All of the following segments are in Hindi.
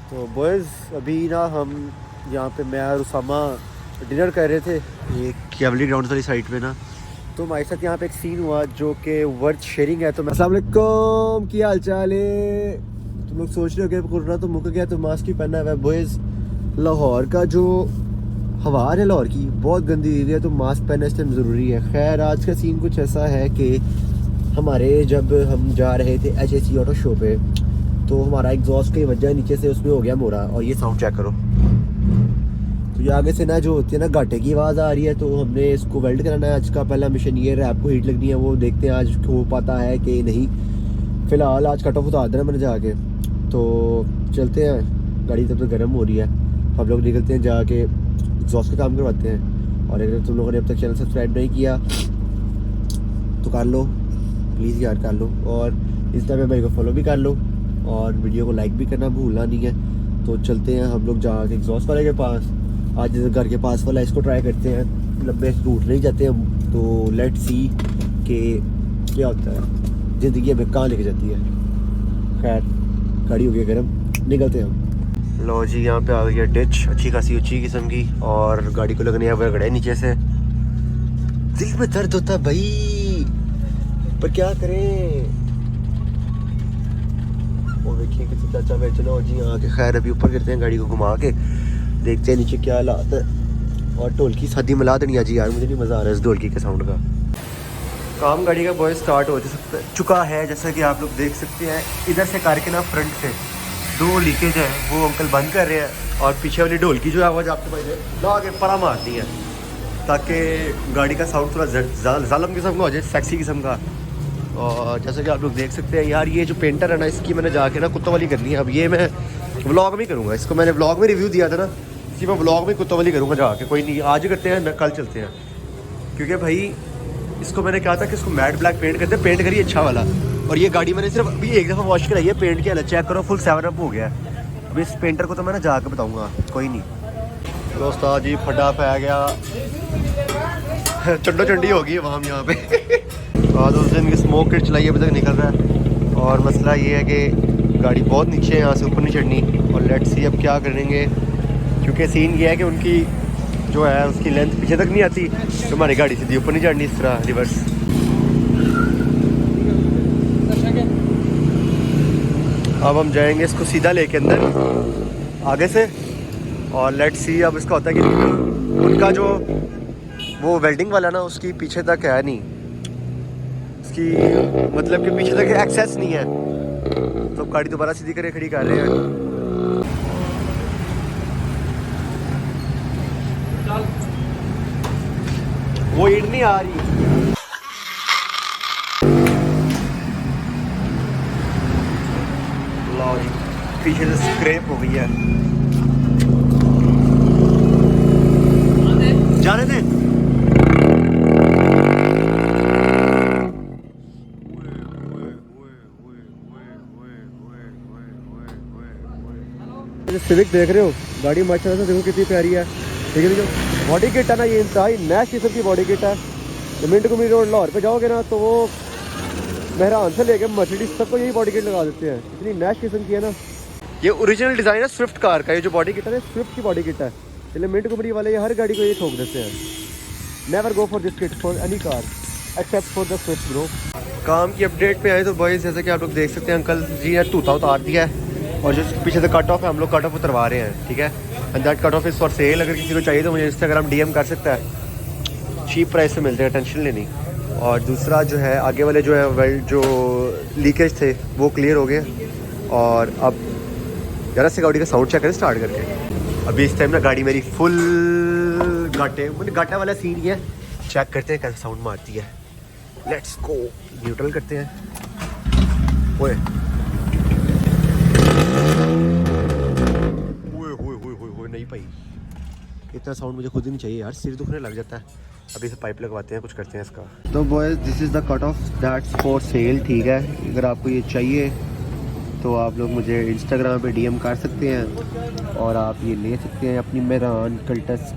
तो बॉयज़ अभी ना हम यहाँ पे मैं और उसामा डिनर कर रहे थे ये कैवली ग्राउंड वाली साइड पे ना। तो हमारे साथ यहाँ पे एक सीन हुआ जो कि वर्थ शेयरिंग है। तो अस्सलाम वालेकुम, क्या हाल चाल है? तुम लोग सोच रहे हो कि कोरोना तो मुक गया तो मास्क ही पहना है। बॉयज़ लाहौर का जो हवा है लाहौर की बहुत गंदी हुई है, तो मास्क पहनना इस टाइम ज़रूरी है। खैर आज का सीन कुछ ऐसा है कि हमारे जब हम जा रहे थे HSE ऑटो शो पे तो हमारा एग्जॉस्ट की वजह नीचे से उसमें हो गया मोरा। और ये साउंड चेक करो, तो ये आगे से ना जो होती है ना घाटे की आवाज़ आ रही है, तो हमने इसको वेल्ड कराना है। आज का पहला मिशन ये रैप को हीट लगनी है, वो देखते हैं आज हो पाता है कि नहीं। फ़िलहाल आज कट ऑफ उतार देना मैंने जाके, तो चलते हैं। गाड़ी तब तक गर्म हो रही है, हम लोग निकलते हैं जाके एग्जॉस्ट का काम करवाते हैं। और अगर तुम लोगों ने अब तक चैनल सब्सक्राइब नहीं किया तो कर लो प्लीज़ यार, कर लो। और इंस्टा पे भाई को फॉलो भी कर लो और वीडियो को लाइक भी करना भूलना नहीं है। तो चलते हैं हम लोग जाके एग्जॉस्ट वाले के पास। आज घर के पास वाला इसको ट्राई करते हैं, लंबे रूट नहीं जाते हम, तो लेट्स सी कि क्या होता है, ज़िंदगी हमें कहाँ लेके जाती है। खैर गाड़ी हो गई गर्म, निकलते हैं हम। लो जी, यहाँ पे आ गई है डिच अच्छी खासी ऊँची किस्म की, और गाड़ी को लगने है गड़े नीचे से। दिल में दर्द होता है भाई, पर क्या करें। वो देखिए कि चाचा बेचना हो जी यहाँ के। खैर अभी ऊपर करते हैं, गाड़ी को घुमा के देखते हैं नीचे क्या हालात है। और ढोलकी शादी मिला देनी है जी यार, मुझे नहीं मज़ा आ रहा है इस ढोलकी के साउंड का। काम गाड़ी का बॉय स्टार्ट हो चुका है, जैसा कि आप लोग देख सकते हैं। इधर से कार के ना फ्रंट से 2 लीकेज है, वो अंकल बंद कर रहे हैं। और पीछे वाली ढोलकी जो आवाज़ आपको भाई ला के परा मारनी है, ताकि गाड़ी का साउंड थोड़ा जालम किस्म का हो जाए, सेक्सी किस्म का। और जैसा कि आप लोग देख सकते हैं यार, ये जो पेंटर है ना, इसकी मैंने जाके ना कुत्तोवाली करनी है। अब ये मैं व्लॉग में करूँगा, इसको मैंने व्लॉग में रिव्यू दिया था ना, इसकी मैं व्लॉग में कुत्तोवाली करूँगा जाके। कोई नहीं, आज करते हैं न कल चलते हैं, क्योंकि भाई इसको मैंने कहा था कि इसको मैट ब्लैक पेंट करते हैं, पेंट करिए अच्छा वाला। और ये गाड़ी मैंने सिर्फ अभी एक दफ़ा वॉश कराई है, पेंट किया, चेक करो फुल 7 अप हो गया है। अब इस पेंटर को तो मैं ना जाकर बताऊँगा, कोई नहीं। दोस्तों जी फटा पै गया, चंडो चंडी हो गई वहाँ यहाँ पे। आज उस दिन की स्मोक किट चलाई अभी तक निकल रहा है। और मसला ये है कि गाड़ी बहुत नीचे है, यहाँ से ऊपर नहीं चढ़नी। और लेट्स सी अब क्या करेंगे, क्योंकि सीन ये है कि उनकी जो है उसकी लेंथ पीछे तक नहीं आती, तो हमारी गाड़ी सीधी ऊपर नहीं चढ़नी इस तरह रिवर्स। अब हम जाएंगे इसको सीधा लेके अंदर आगे से। और लेट्स सी अब इसका होता है कि उनका जो वो वेल्डिंग वाला ना, उसकी पीछे तक है नहीं, उसकी मतलब कि पीछे तक एक्सेस नहीं है, तो गाड़ी दोबारा सीधी करके खड़ी कर रहे हैं। वो ईट नहीं आ रही, लो जी पीछे से स्क्रैप हो गई है, जाने दे। सिविक देख रहे हो, गाड़ी माशाल्लाह से देखो कितनी प्यारी है। ठीक है, जो बॉडी किट है ना, ये इंतहाई नैश किस्म की बॉडी किट है। तो मिनट को मिनट रोड लाहौर पे जाओगे ना, तो वो मेहरान से लेके मर्सिडीज सबको यही बॉडी किट लगा देते हैं, इतनी नैश किस्म की है ना। ये ओरिजिनल डिज़ाइन है स्विफ्ट कार का, ये जो बॉडी किट है स्विफ्ट की बॉडी किट है। इसलिए मिनट को वाले ये हर गाड़ी को ये ठोक देते हैं। Never go for this kit for any car except for the Swift bro. काम की अपडेट पे आए तो बॉयज़ जैसे कि आप लोग देख सकते हैं, अंकल जी ने तूता उतार दिया है, और जो पीछे से कट ऑफ है हम लोग कट ऑफ उतरवा रहे हैं। ठीक है, and that cut off is for sale. अगर किसी को चाहिए तो मुझे इंस्टाग्राम DM कर सकता है, चीप प्राइस पे मिलते हैं, टेंशन लेनी। और दूसरा जो है आगे वाले जो है वेल्ड जो लीकेज थे वो क्लियर हो गए। और अब ज़रा से गाड़ी का साउंड चेक करें स्टार्ट करके। अभी इस टाइम ना गाड़ी मेरी फुल घाटा वाला सीन ही है, चेक करते हैं कैसा साउंड मारती है। लेट्स गो, न्यूट्रल करते हैं। ओए नहीं भाई, इतना साउंड मुझे खुद ही नहीं चाहिए यार, सिर दुखने लग जाता है। अभी से पाइप लगवाते हैं, कुछ करते हैं इसका। तो boys this is the cut off that's for sale. ठीक है, अगर आपको ये चाहिए तो आप लोग मुझे इंस्टाग्राम पे DM कर सकते हैं, और आप ये ले सकते हैं अपनी मेहरान कल्टस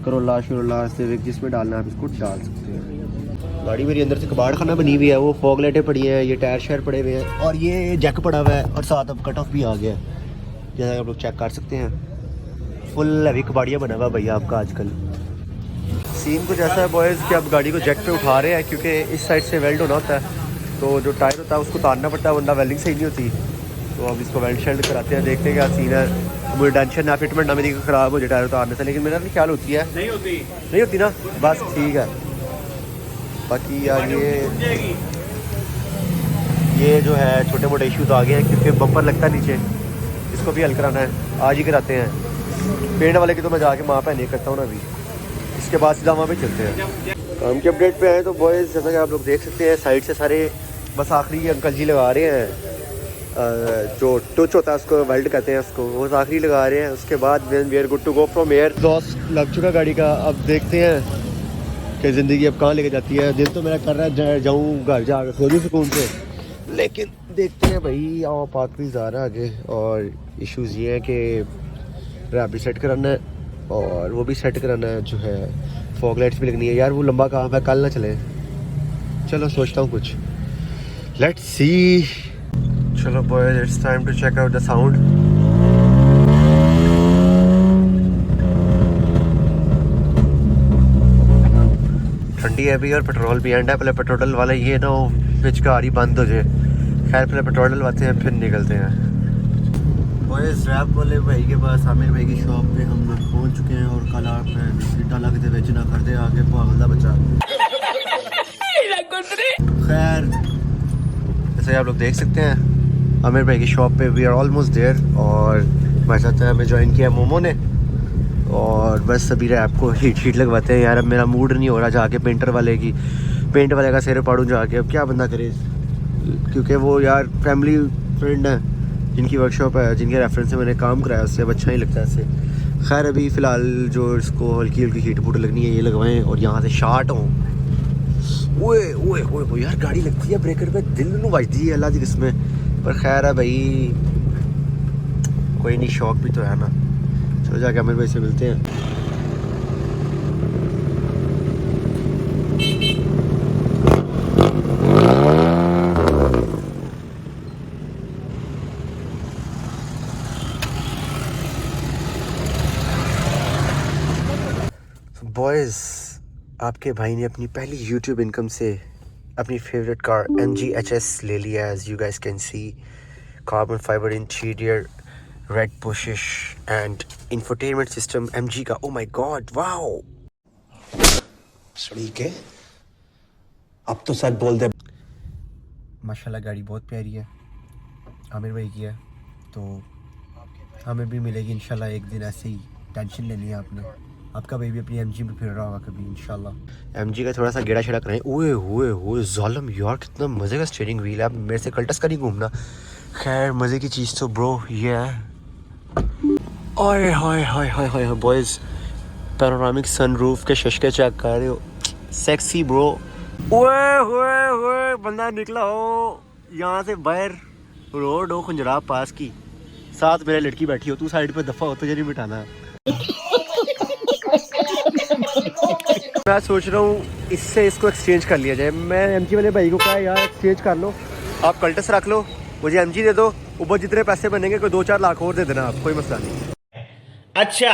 करोला शरोला सिविक जिसमें डालना है आप इसको डाल सकते हैं। गाड़ी मेरी अंदर से कबाड़ खाना बनी हुई है, वो फॉग लाइटें पड़ी हैं, ये टायर शायर पड़े हुए हैं, और ये जैक पड़ा हुआ है, और साथ अब कट ऑफ भी आ गया है। जैसा आप लोग चेक कर सकते हैं, फुल हैवी कबाड़िया बना हुआ भैया आपका आजकल। सीन कुछ ऐसा है बॉयज़ कि आप गाड़ी को जैक पे उठा रहे हैं क्योंकि इस साइड से वेल्ड होना होता है, तो जो टायर होता है उसको उतारना पड़ता है वरना वेल्डिंग सही नहीं होती। तो अब इसको वेल्ड शेल्ड कराते हैं, देखते हैं क्या सीन है। मुझे टेंशन ना फिटमेंट ना मेरी ख़राब हो जाए टायर उतारने से, लेकिन मेरा नहीं ख्याल होती है, नहीं होती ना, बस ठीक है। बाकी यार ये जो है छोटे मोटे इश्यूज आ गए हैं क्योंकि बम्पर लगता है नीचे, इसको भी हल कराना है, आज ही कराते हैं। पेंट वाले की तो मैं जाके वहाँ पे नहीं करता हूँ ना अभी, इसके बाद सीधा वहाँ पे चलते हैं। काम के अपडेट पे आए तो बॉयज़ जैसा कि आप लोग देख सकते हैं साइड से सारे बस आखिरी अंकल जी लगा रहे हैं, जो टच होता है उसको वेल्ड कहते हैं उसको, वो आखिरी लगा रहे हैं। उसके बाद we are good to go from air. दोस्त लग चुका गाड़ी का, अब देखते हैं कि ज़िंदगी अब कहाँ लेके जाती है। दिल तो मेरा कर रहा है जाऊँ घर जाकर सो जाऊँ सुकून से, लेकिन देखते हैं भाई। आओ पार्क भी जा रहा है आगे, और इश्यूज़ ये हैं कि रैप भी सेट कराना है और वो भी सेट कराना है, जो है फॉग लाइट्स भी लगनी है। यार वो लंबा काम है, कल ना चले, चलो सोचता हूँ कुछ, लेट्स सी। चलो boys it's time to check out the sound. ठंडी है भी और पेट्रोल भी एंड है। पहले पेट्रोल वाला ये ना बिच गाड़ी बंद हो जाए, खैर पहले पेट्रोल डलवाते हैं फिर निकलते हैं। बॉयज रैप वाले भाई के पास, आमिर भाई की शॉप पे हम लोग पहुंच चुके हैं और कल आप सीटा लगते बेच ना करते आगे पागल बच्चा। खैर जैसे आप लोग देख सकते हैं आमिर भाई की शॉप पे वी आर ऑलमोस्ट देयर, और हमारे साथ हमें ज्वाइन किया मोमो ने, और बस अभी रैप को हीट लगवाते हैं। यार अब मेरा मूड नहीं हो रहा जाके पेंट वाले का सिर पाड़ूँ जाके, अब क्या बंदा करे, क्योंकि वो यार फैमिली फ्रेंड है जिनकी वर्कशॉप है, जिनके रेफरेंस से मैंने काम कराया, उससे अब अच्छा ही लगता है इससे। खैर अभी फ़िलहाल जो इसको हल्की हल्की हीट फूट लगनी है ये लगवाएं और यहाँ से शार्ट हों। ओए ओए ओए यार गाड़ी लगती है ब्रेकर पे, दिल में बजती है अल्लाह की किस्में, पर खैर है भाई, कोई नहीं, शौक भी तो है ना। चलो जाके अमीर भाई से मिलते हैं। बॉयज़ आपके भाई ने अपनी पहली यूट्यूब इनकम से अपनी फेवरेट कार MG HS ले लिया है। As you guys can see, carbon fibre interior, red bushes and infotainment system MG का। ओ माय गॉड, वाओ सड़ी के अब तो सच बोल दे। माशाल्लाह गाड़ी बहुत प्यारी है, आमिर भाई की है, तो हमें भी मिलेगी इंशाल्लाह एक दिन। ऐसे ही टेंशन लेनी है आपने, आपका भाई भी अपनी MG में फिर रहा होगा कभी इंशाल्लाह। MG का थोड़ा सा गेड़ा छेड़ा करें। ओए होए होए जालिम यार, कितना मज़े का स्टीयरिंग व्हील है, आप मेरे से कल्टस का नहीं घूमना। खैर मज़े की चीज़ तो ब्रो ये है। ओए हाय हाय हाय हाय बॉयज़, पैनोरामिक सनरूफ के शशके चेक कर रहे हो, सेक्सी ब्रो। ओए होए होए बंदा निकला हो यहाँ से बाहर, रोड हो खुंजरा पास की, साथ मेरे लड़की बैठी हो, तू साइड पे दफ़ा हो, तुझे नहीं बिठाना। मैं सोच रहा हूँ इससे इसको एक्सचेंज कर लिया जाए। मैं MG वाले भाई को कहा यार एक्सचेंज कर लो, आप कल्टस रख लो, मुझे MG दे दो, ऊपर जितने पैसे बनेंगे कोई 2-4 लाख और दे देना आप, कोई मसला नहीं। अच्छा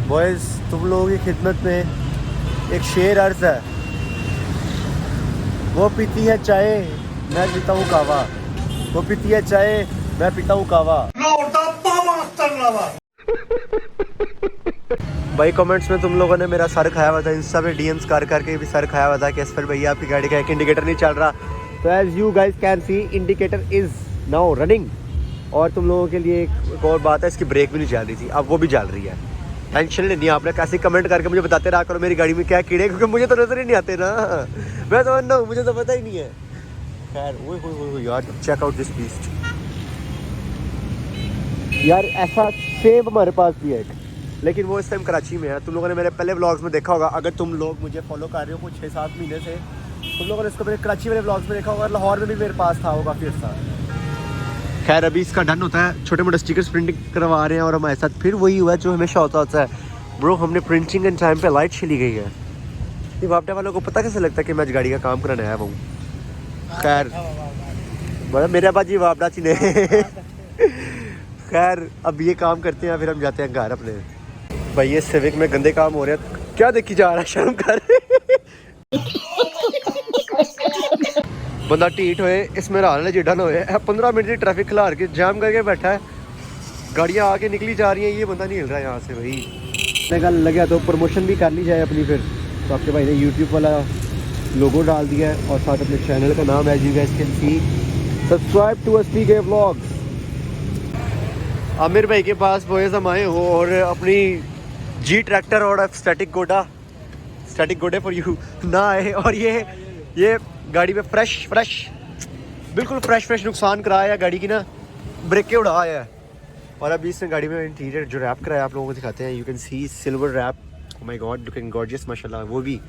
बॉयज़ तुम लोगों की खिदमत में एक शेर अर्ज है। वो पीती है चाय मैं पीता हूँ कावा, वो पीती है चाय मैं पीता हूँ कावा। भाई कमेंट्स में तुम लोगों ने मेरा सर खाया हुआ था, इंस्टा पे DMs कर करके भी सर खाया हुआ था कि असफर भैया आपकी गाड़ी का एक इंडिकेटर नहीं चल रहा। तो as you guys can see indicator is now running. और तुम लोगों के लिए एक और बात है, इसकी ब्रेक भी नहीं चल रही थी, अब वो भी चल रही है। टेंशन नहीं, आपने कैसे कमेंट करके मुझे बताते रहा करो मेरी गाड़ी में क्या कीड़े, क्योंकि मुझे तो नजर ही नहीं आते ना, मैं तो अंधा हूँ, मुझे तो पता ही नहीं है। खैर ओए यार चेक आउट दिस बीस्ट यार, ऐसा सेम हमारे पास भी है, लेकिन वो इस टाइम कराची में है। तुम लोगों ने मेरे पहले व्लॉग्स में देखा होगा, अगर तुम लोग मुझे फॉलो कर रहे हो कुछ 6-7 महीने से, तुम लोगों ने इसको मेरे कराची वाले व्लॉग्स में देखा होगा, लाहौर में भी मेरे पास था वो काफ़ी अच्छा। खैर अभी इसका डन होता है, छोटे मोटे स्टिकर्स प्रिंटिंग करवा रहे हैं, और हमारे साथ फिर वही हुआ है जो हमेशा होता है ब्रो, हमने प्रिंटिंग एंड टाइम पे लाइट चली गई है। ये वापडा वालों को पता कैसे लगता है कि मैं गाड़ी का काम करने आया हूँ। खैर बड़ा मेरे पास जी वापडा ची ने खैर अब ये काम करते हैं फिर हम जाते हैं घर अपने। भाई ये सिविक में गंदे काम हो रहे हैं, क्या देखी जा रहा है, शर्म कर। बंदा टीट होए इसमें रहने जिड्डा ना होए, 15 मिनट की ट्रैफिक खिलार के जाम करके बैठा है, गाड़ियाँ आके निकली जा रही हैं, ये बंदा नहीं हिल रहा है यहाँ से। भाई मैं कल लग गया तो प्रमोशन भी कर ली जाए अपनी फिर। तो आपके भाई ने यूट्यूब वाला लोगो डाल दिया है और साथ अपने चैनल का नाम as you guys can see, subscribe to SPK vlogs. Aamir भाई के पास बॉयज़ हम आए हो और अपनी जी ट्रैक्टर और स्टैटिक गोडे फॉर यू ना आए, और ये गाड़ी पे फ्रेश बिल्कुल फ्रेश नुकसान कराया है गाड़ी की ना, ब्रेकें उड़ाया है। और अभी इसने गाड़ी में इंटीरियर जो रैप कराया आप लोगों को दिखाते हैं। You can see silver wrap, oh my god looking gorgeous माशाल्लाह, वो भी।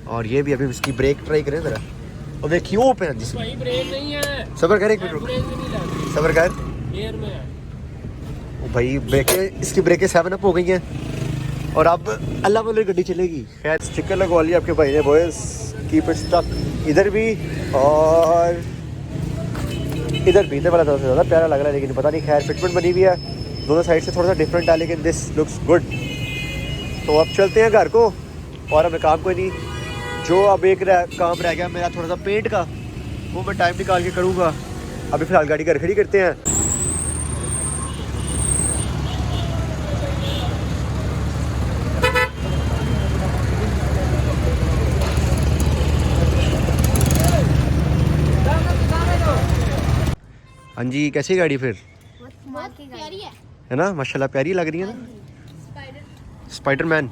और ये भी अभी इसकी ब्रेक ट्राई करें ज़रा, और देखिए वो पे जिस भाई ब्रेक नहीं है, सबर कर, एक मिनट रुक, सबर कर एयर में है। ओ भाई ब्रेकें, इसकी ब्रेकें 7 अप हो गई हैं और अब अल्लाह वाली गाड़ी चलेगी। खैर स्टिकर लगवा लिया आपके भाई ने बॉयज़, कीप इट स्टक इधर भी और इधर भी। इधर वाला सबसे ज़्यादा प्यारा लग रहा है, लेकिन पता नहीं, खैर फिटमेंट बनी हुई है दोनों साइड से, थोड़ा सा डिफरेंट है लेकिन दिस लुक्स गुड। तो अब चलते हैं घर को, और हमें काम कोई नहीं, जो अब एक काम रह गया मेरा थोड़ा सा पेंट का, वो मैं टाइम निकाल के करूँगा। अभी फ़िलहाल गाड़ी घर खड़ी करते हैं। हाँ जी, कैसी गाड़ी फिर? बहुत प्यारी है ना, माशाल्लाह प्यारी लग रही है ना, स्पाइडरमैन।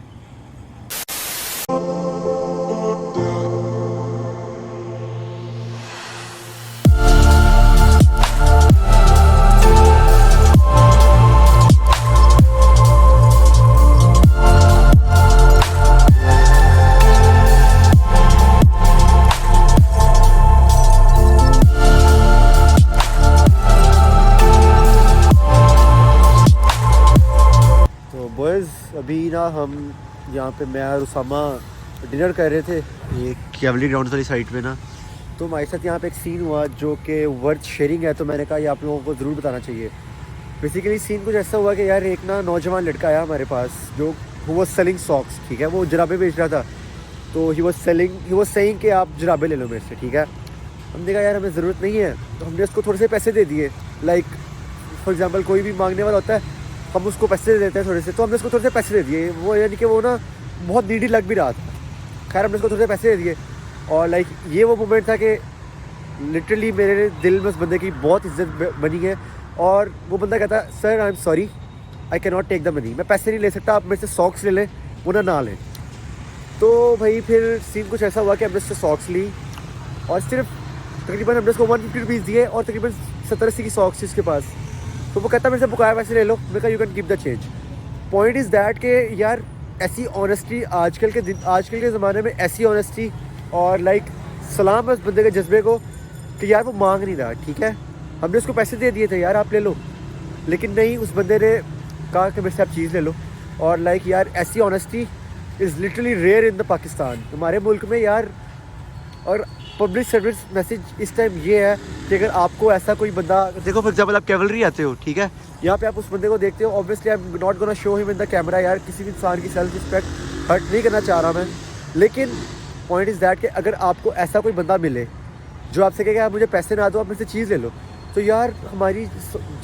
अभी ना हम यहाँ पे मैं और उसामा डिनर कर रहे थे ये कैवली ग्राउंड वाली साइड पे ना, तो हमारे साथ यहाँ पे एक सीन हुआ जो कि वर्थ शेयरिंग है। तो मैंने कहा ये आप लोगों को ज़रूर बताना चाहिए। बेसिकली सीन कुछ ऐसा हुआ कि यार एक ना नौजवान लड़का आया हमारे पास जो वो सेलिंग सॉक्स, ठीक है, वो जराबे बेच रहा था। तो ही वॉज सेइंग कि आप जराबे ले लो मेरे से, ठीक है। हमने कहा यार हमें ज़रूरत नहीं है, तो हमने उसको थोड़े से पैसे दे दिए। लाइक फॉर एग्ज़ाम्पल कोई भी मांगने वाला होता है, हम उसको पैसे दे देते हैं थोड़े से, तो हमने उसको थोड़े से पैसे दे दिए। वो यानी कि वो ना बहुत नीडी लग भी रहा था। खैर हमने उसको थोड़े से पैसे दे दिए, और लाइक ये वो मोमेंट था कि लिटरली मेरे दिल में उस बंदे की बहुत इज्जत बनी है। और वो बंदा कहता है sir I am sorry I can not take the money, मैं पैसे नहीं ले सकता, आप मेरे से सॉक्स ले लें, वो ना लें। तो भाई फिर सीन कुछ ऐसा हुआ कि हमने उससे सॉक्स ली, और सिर्फ तकरीबन हमने उसको 150 रुपीज़ दिए, और तकरीबन 70-80 की सॉक्स थी उसके पास। तो वो कहता मेरे से बुकाया पैसे ले लो, मैं कहा you can keep the change. Point is that कि यार ऐसी ऑनेस्टी आजकल के ज़माने में, ऐसी ऑनेस्टी और लाइक सलाम है उस बंदे के जज्बे को कि यार वो मांग नहीं रहा, ठीक है, हमने उसको पैसे दे दिए थे यार आप ले लो, लेकिन नहीं, उस बंदे ने कहा कि मेरे से आप चीज़ ले लो। और लाइक यार ऐसी honesty is literally rare in the Pakistan, हमारे मुल्क में यार। और पब्लिक सर्विस मैसेज इस टाइम ये है कि अगर आपको ऐसा कोई बंदा, देखो फॉर एग्जाम्पल आप कैवलरी आते हो, ठीक है, यहाँ पे आप उस बंदे को देखते हो, obviously I am not gonna show him in the camera, यार किसी भी इंसान की सेल्फ रिस्पेक्ट हर्ट नहीं करना चाह रहा मैं, लेकिन पॉइंट इज़ दैट कि अगर आपको ऐसा कोई बंदा मिले जो आपसे कहे आप मुझे पैसे ना दो, आप मेरे से चीज़ ले लो, तो यार हमारी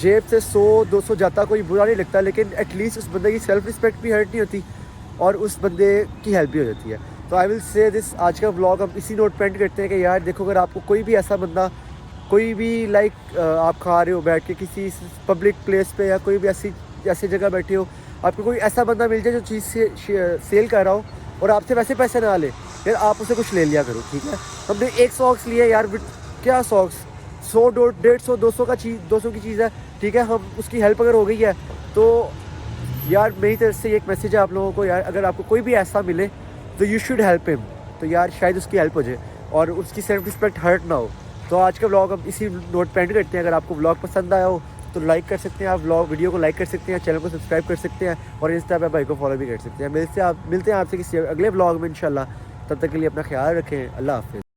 जेब से 100-200 जाता कोई बुरा नहीं लगता, लेकिन एटलीस्ट उस बंदे की सेल्फ रिस्पेक्ट भी हर्ट नहीं होती और उस बंदे की हेल्प भी हो जाती है। तो आई विल से दिस, आज का व्लॉग हम इसी नोट पे एंड करते हैं कि यार देखो, अगर आपको कोई भी ऐसा बंदा, कोई भी लाइक आप खा रहे हो बैठ के किसी पब्लिक प्लेस पे, या कोई भी ऐसी जगह बैठे हो, आपको कोई ऐसा बंदा मिल जाए जो चीज़ से सेल कर रहा हो और आपसे वैसे पैसे ना ले, यार आप उसे कुछ ले लिया करो, ठीक है। हमने एक सॉक्स लिए यार, क्या सॉक्स 100, 150, 200 की चीज़ है, ठीक है, हम उसकी हेल्प अगर हो गई है तो यार मेरी तरफ से एक मैसेज है आप लोगों को, यार अगर आपको कोई भी ऐसा मिले तो यू शुड हेल्प हिम, तो यार शायद उसकी हेल्प हो जाए और उसकी सेल्फ रिस्पेक्ट हर्ट ना हो। तो आज का व्लॉग हम इसी नोट पे एंड करते हैं। अगर आपको व्लॉग पसंद आया हो तो लाइक कर सकते हैं, आप वीडियो को लाइक कर सकते हैं, चैनल को सब्सक्राइब कर सकते हैं, और इंस्टा पे भाई को फॉलो भी कर सकते हैं। मिलते हैं आपसे किसी अगले व्लॉग में इंशाल्लाह। तब तक के लिए अपना ख्याल रखें। अल्लाह हाफ़िज़।